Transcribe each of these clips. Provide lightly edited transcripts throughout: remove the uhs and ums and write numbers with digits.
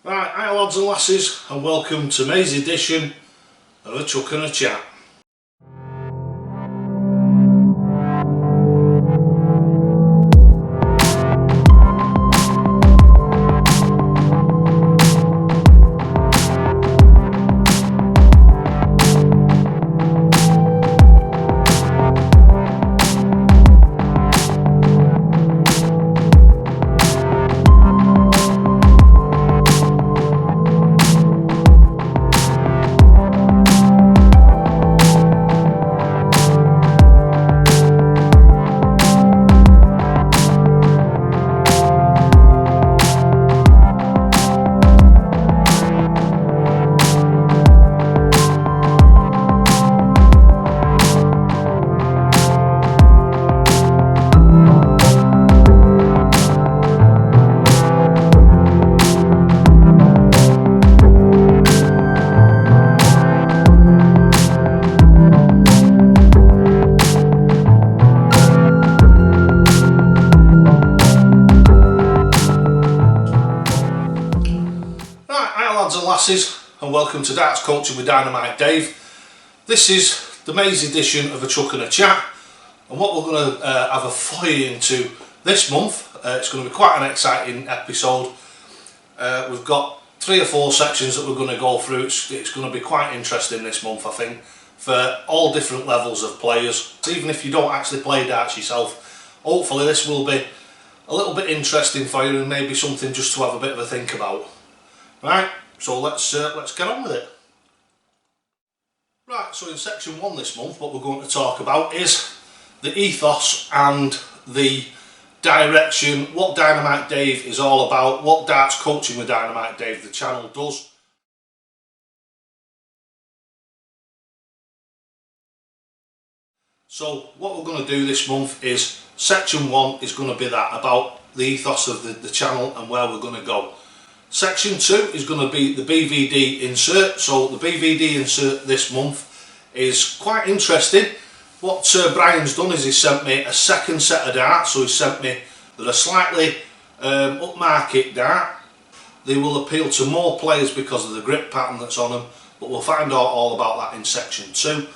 Right, hi lads and lasses, and welcome to May's edition of A Chuck and a Chat. Lads and lasses, and welcome to Darts Culture with Dynamite Dave. This is the May's edition of A Chuck and a Chat, and what we're going to have a foray into this month. It's going to be quite an exciting episode. We've got 3 or 4 sections that we're going to go through. It's going to be quite interesting this month, I think, for all different levels of players. Even if you don't actually play darts yourself, hopefully this will be a little bit interesting for you and maybe something just to have a bit of a think about. Right, so let's get on with it. Right, so in section 1 this month, what we're going to talk about is the ethos and the direction, what Dynamite Dave is all about, what Darts Coaching with Dynamite Dave, the channel, does. So what we're going to do this month is, section 1 is going to be that, about the ethos of the channel and where we're going to go. Section 2 is going to be the BVD insert. So the BVD insert this month is quite interesting. What Brian's done is he's sent me a second set of darts. So he's sent me that are slightly upmarket dart. They will appeal to more players because of the grip pattern that's on them, but we'll find out all about that in section 2.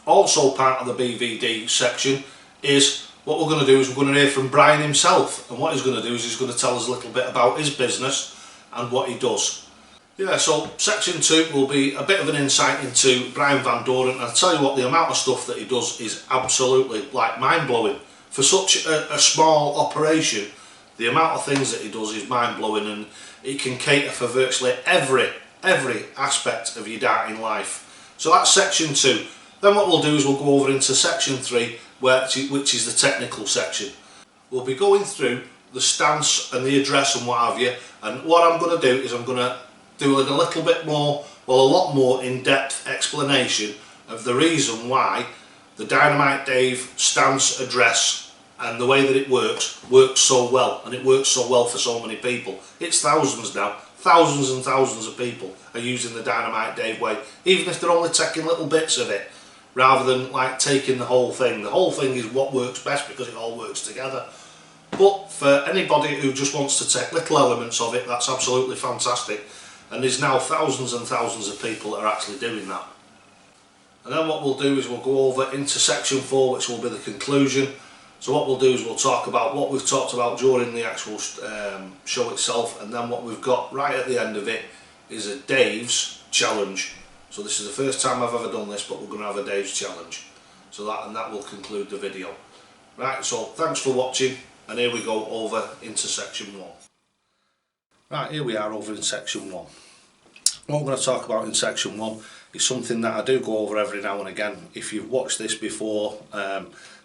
Also part of the BVD section is what we're going to do is we're going to hear from Brian himself, and what he's going to do is he's going to tell us a little bit about his business and what he does. Yeah, so section 2 will be a bit of an insight into Brian Van Doren, and I'll tell you what, the amount of stuff that he does is absolutely like mind-blowing. For such a small operation, the amount of things that he does is mind-blowing, and he can cater for virtually every aspect of your darting life. So that's section 2. Then what we'll do is we'll go over into section 3, which is the technical section. We'll be going through the stance and the address and what have you, and what I'm going to do is I'm going to do a little bit more, well, a lot more in-depth explanation of the reason why the Dynamite Dave stance, address and the way that it works so well, and it works so well for so many people. It's thousands now, thousands and thousands of people are using the Dynamite Dave way, even if they're only taking little bits of it, rather than like taking the whole thing. The whole thing is what works best because it all works together. But for anybody who just wants to take little elements of it, that's absolutely fantastic. And there's now thousands and thousands of people that are actually doing that. And then what we'll do is we'll go over into section 4, which will be the conclusion. So what we'll do is we'll talk about what we've talked about during the actual show itself, and then what we've got right at the end of it is a Dave's challenge. So this is the first time I've ever done this, but we're going to have a Dave's challenge. So that will conclude the video. Right, so thanks for watching, and here we go over into section 1. Right, here we are over in section 1. What we're going to talk about in section 1 is something that I do go over every now and again. If you've watched this before,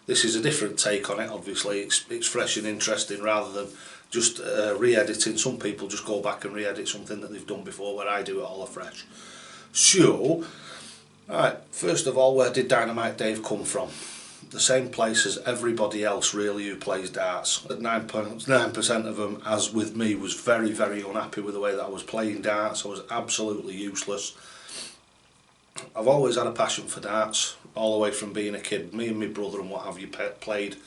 this is a different take on it. Obviously it's fresh and interesting rather than just re-editing. Some people just go back and re-edit something that they've done before, where I do it all afresh. So, right, first of all, where did Dynamite Dave come from? The same place as everybody else really who plays darts. 9% of them, as with me, was very unhappy with the way that I was playing darts. I was absolutely useless. I've always had a passion for darts, all the way from being a kid. Me and my brother and what have you played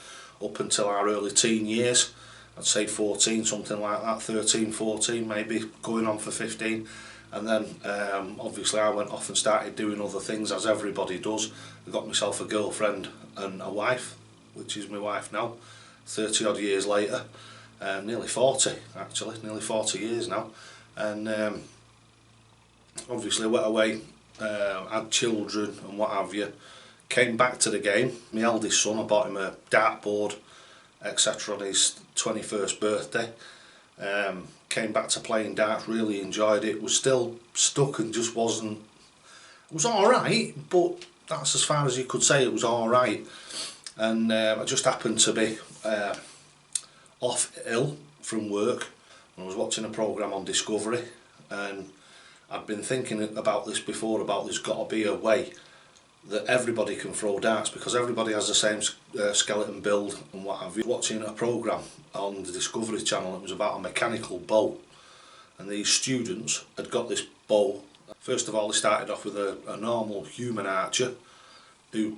up until our early teen years. I'd say 14, something like that, 13, 14, maybe going on for 15. And then obviously I went off and started doing other things, as everybody does. I got myself a girlfriend and a wife, which is my wife now, 30 odd years later, nearly 40 actually, nearly 40 years now. And obviously went away, had children and what have you, came back to the game. My eldest son, I bought him a dartboard, etc. on his 21st birthday. Came back to playing darts, really enjoyed it, was still stuck and just wasn't, it was alright, but that's as far as you could say. It was alright. And I just happened to be off ill from work. I was watching a programme on Discovery, and I'd been thinking about this before, about there's got to be a way that everybody can throw darts, because everybody has the same skeleton build and what have you. Watching a programme on the Discovery Channel, it was about a mechanical bow, and these students had got this bow. First of all, they started off with a normal human archer who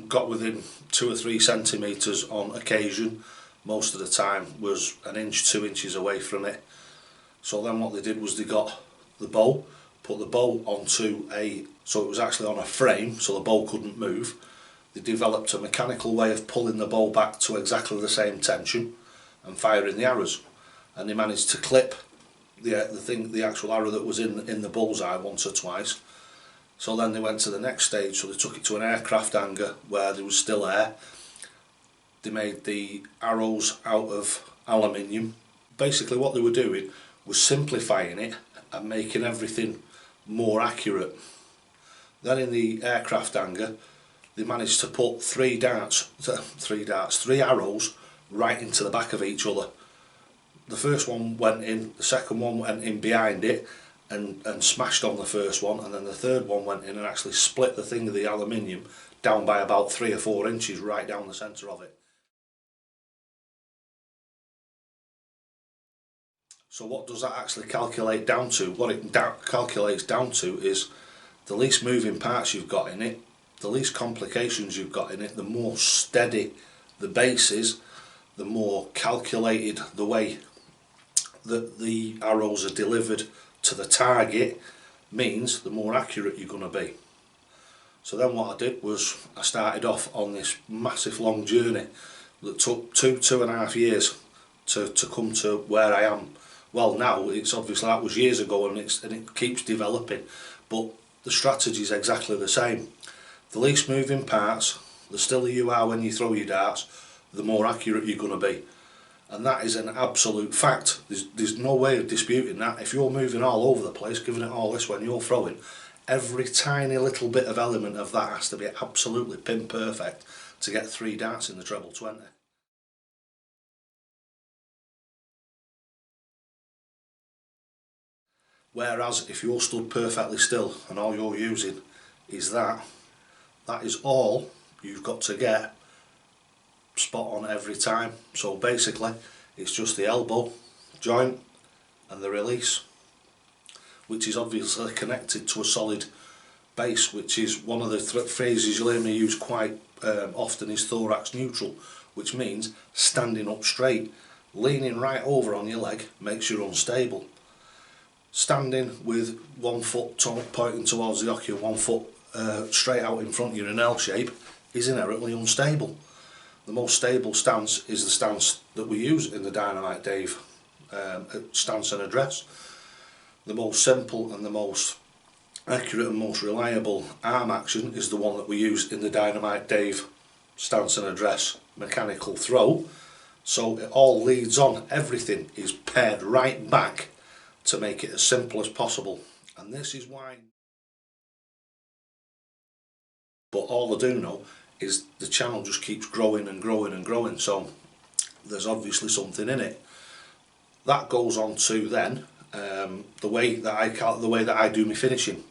got within 2 or 3 centimetres on occasion. Most of the time was 1 inch, 2 inches away from it. So then what they did was they got the bow, put the bow onto so it was actually on a frame, so the bow couldn't move. They developed a mechanical way of pulling the bow back to exactly the same tension and firing the arrows, and they managed to clip the actual arrow that was in the bullseye once or twice. So then they went to the next stage, so they took it to an aircraft hangar where there was still air. They made the arrows out of aluminium. Basically what they were doing was simplifying it and making everything more accurate. Then in the aircraft hangar, they managed to put 3 arrows right into the back of each other. The first one went in, the second one went in behind it and smashed on the first one, and then the third one went in and actually split the thing of the aluminium down by about 3 or 4 inches right down the centre of it. So what does that actually calculate down to? What it calculates down to is the least moving parts you've got in it, the least complications you've got in it, the more steady the base is, the more calculated the way that the arrows are delivered to the target, means the more accurate you're going to be. So then what I did was I started off on this massive long journey that took 2.5 years to come to where I am. Well, now it's obviously, that was years ago, and it keeps developing, but the strategy is exactly the same. The least moving parts, the stiller you are when you throw your darts, the more accurate you're going to be. And that is an absolute fact. There's no way of disputing that. If you're moving all over the place, giving it all this when you're throwing, every tiny little bit of element of that has to be absolutely pin perfect to get 3 darts in the treble 20. Whereas if you're stood perfectly still and all you're using is that is all you've got to get spot on every time. So basically it's just the elbow joint and the release, which is obviously connected to a solid base, which is one of the phrases you'll hear me use quite often, is thorax neutral, which means standing up straight. Leaning right over on your leg makes you unstable. Standing with 1 foot pointing towards the hockey and 1 foot straight out in front of you in an L shape is inherently unstable. The most stable stance is the stance that we use in the Dynamite Dave stance and address. The most simple and the most accurate and most reliable arm action is the one that we use in the Dynamite Dave stance and address mechanical throw. So it all leads on, everything is paired right back to make it as simple as possible. And this is why, but all I do know is the channel just keeps growing and growing and growing, so there's obviously something in it. That goes on to then the way that I do my finishing.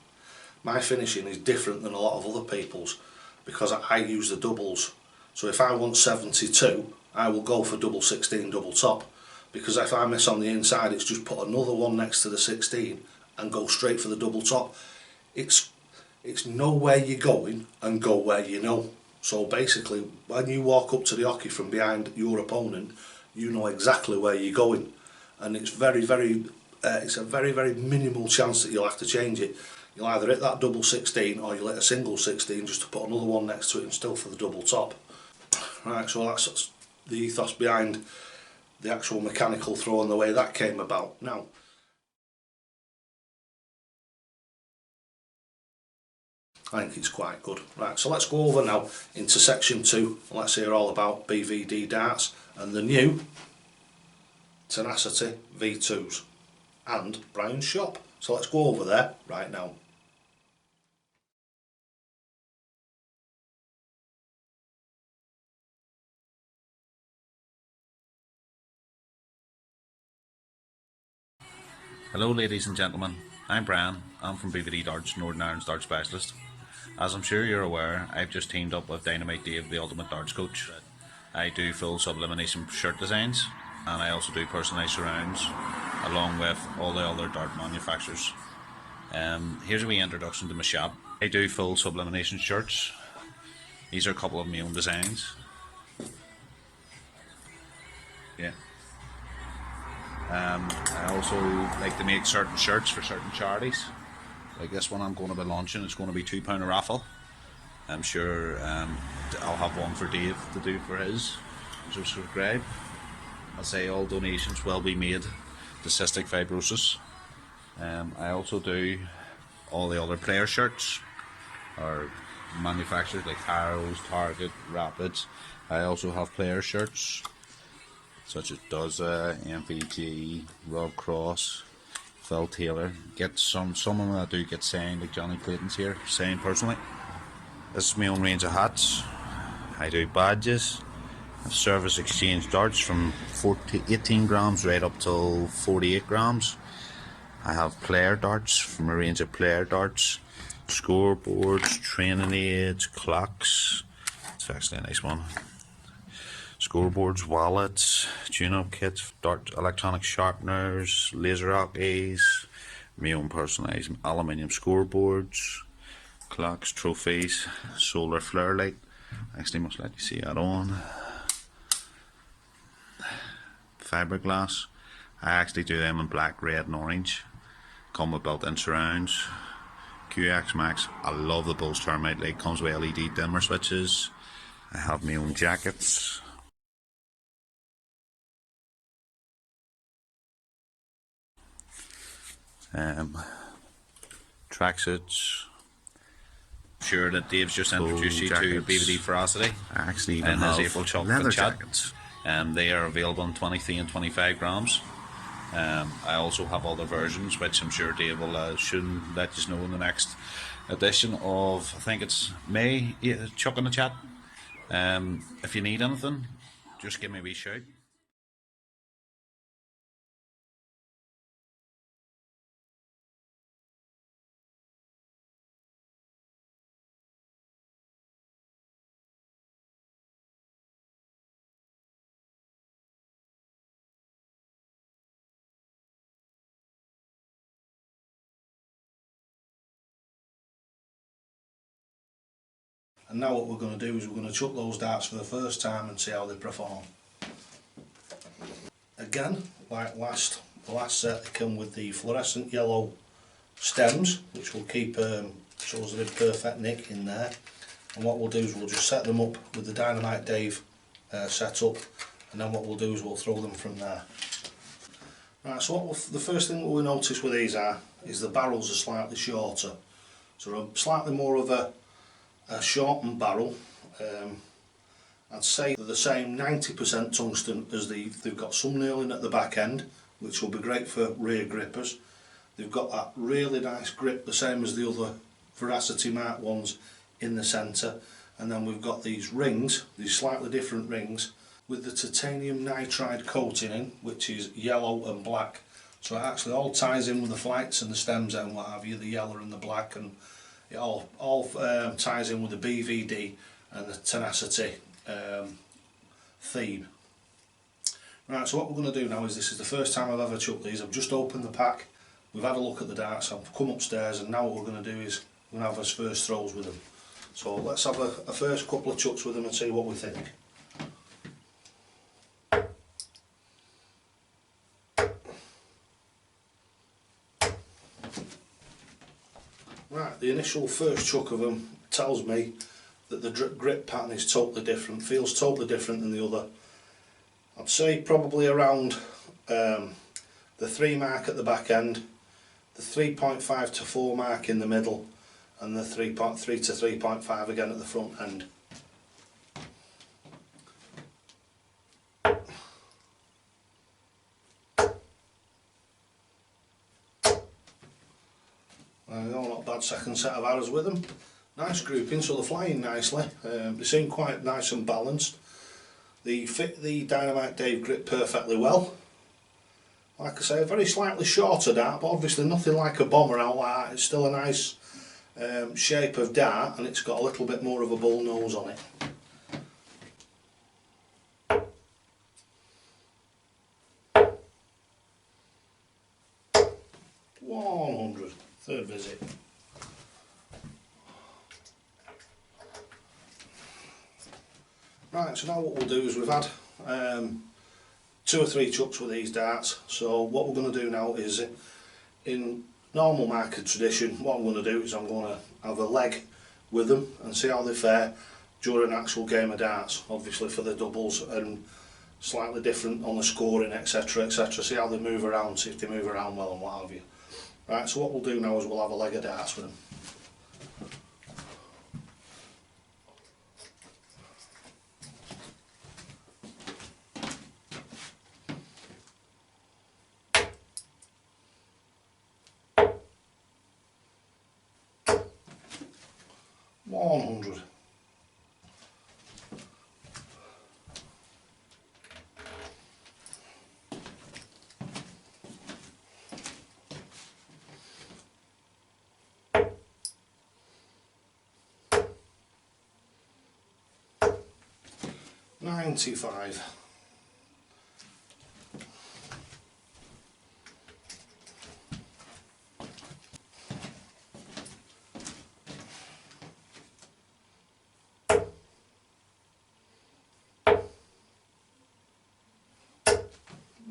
My finishing is different than a lot of other people's because I use the doubles. So if I want 72, I will go for double 16 double top, because if I miss on the inside, it's just put another one next to the 16 and go straight for the double top. It's know where you're going and go where you know. So basically, when you walk up to the hockey from behind your opponent, you know exactly where you're going, and it's it's a very minimal chance that you'll have to change it. You'll either hit that double 16 or you'll hit a single 16 just to put another one next to it and still for the double top. Right, so that's the ethos behind the actual mechanical throw and the way that came about. Now, I think it's quite good. Right, so let's go over now into section 2 and let's hear all about BVD darts and the new Tenacity V2s and Brian's shop. So let's go over there right now. Hello ladies and gentlemen, I'm Brian, I'm from BVD Darts, Northern Ireland's Dart Specialist. As I'm sure you're aware, I've just teamed up with Dynamite Dave, the ultimate darts coach. I do full sublimination shirt designs, and I also do personalised surrounds, along with all the other dart manufacturers. Here's a wee introduction to my shop. I do full sublimination shirts. These are a couple of my own designs. Yeah. I also like to make certain shirts for certain charities. Like this one I'm going to be launching, it's going to be £2 a raffle. I'm sure I'll have one for Dave to do for his. So subscribe. I'll say all donations will be made to cystic fibrosis. I also do all the other player shirts, or manufacturers like Arrows, Target, Rapids. I also have player shirts such as Duzza, MVG, Rob Cross, Phil Taylor. Get some of them I do get signed, like Johnny Clayton's here, signed personally. This is my own range of hats. I do badges. I have service exchange darts from 18 grams right up till 48 grams. I have player darts from a range of player darts, scoreboards, training aids, clocks. It's actually a nice one. Scoreboards, wallets, tune-up kits, dart electronic sharpeners, laser A's, my own personalised aluminium scoreboards, clocks, trophies, solar flare light. Actually, must let you see that on. Fiberglass. I actually do them in black, red, and orange. Come with built-in surrounds. QX Max. I love the Bulls termite light. Comes with LED dimmer switches. I have my own jackets. Tracksuits. I'm sure that Dave's just introduced you to BVD Ferocity. I actually even and have his April chocolate leather chat. jackets. They are available in 23 and 25 grams. I also have other versions, which I'm sure Dave will soon let you know in the next edition of, I think it's May, Chuck in the Chat. If you need anything, just give me a wee shout. And now what we're going to do is we're going to chuck those darts for the first time and see how they perform. Again, like the last set, they come with the fluorescent yellow stems, which will keep shows a perfect nick in there. And what we'll do is we'll just set them up with the Dynamite Dave set up, and then what we'll do is we'll throw them from there. Right, so the first thing that we'll notice with these is the barrels are slightly shorter. So they're slightly more of a shortened barrel. I'd say they're the same 90% tungsten as they've got some nailing at the back end, which will be great for rear grippers. They've got that really nice grip, the same as the other Veracity Mark ones in the centre. And then we've got these rings, these slightly different rings, with the titanium nitride coating in, which is yellow and black. So it actually all ties in with the flights and the stems and what have you, the yellow and the black, and it all ties in with the BVD and the Tenacity theme. Right, so what we're going to do now is, this is the first time I've ever chucked these. I've just opened the pack, we've had a look at the darts, I've come upstairs, and now what we're going to do is we're going to have our first throws with them. So let's have a first couple of chucks with them and see what we think. Right, the initial first chuck of them tells me that the grip pattern is totally different, feels totally different than the other. I'd say probably around the 3 mark at the back end, the 3.5 to 4 mark in the middle, and the 3.3 to 3.5 again at the front end. There you go, not bad second set of arrows with them. Nice grouping, so they're flying nicely. They seem quite nice and balanced. They fit the Dynamite Dave grip perfectly well. Like I say, a very slightly shorter dart, but obviously nothing like a bomber out like that. It's still a nice shape of dart, and it's got a little bit more of a bull nose on it. Third visit. Right, so now what we'll do is we've had 2 or 3 chucks with these darts, so what we're going to do now is, in normal market tradition, what I'm going to do is I'm going to have a leg with them and see how they fare during an actual game of darts, obviously for the doubles, and slightly different on the scoring, etc, etc, see how they move around, see if they move around well and what have you. Right, so what we'll do now is we'll have a leg of darts with them. $100. $95.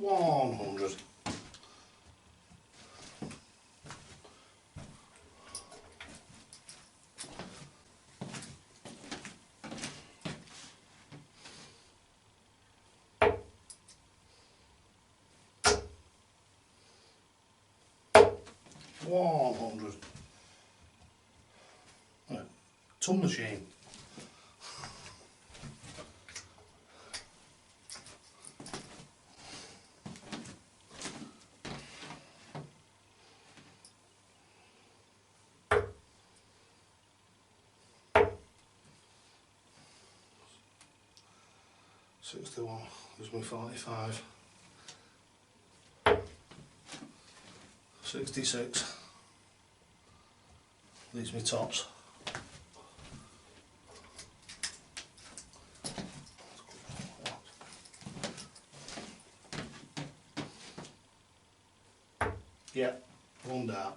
$100. $100. Right. Ton machine. $61 gives me $45. $66 leaves me tops. Yeah, one dart.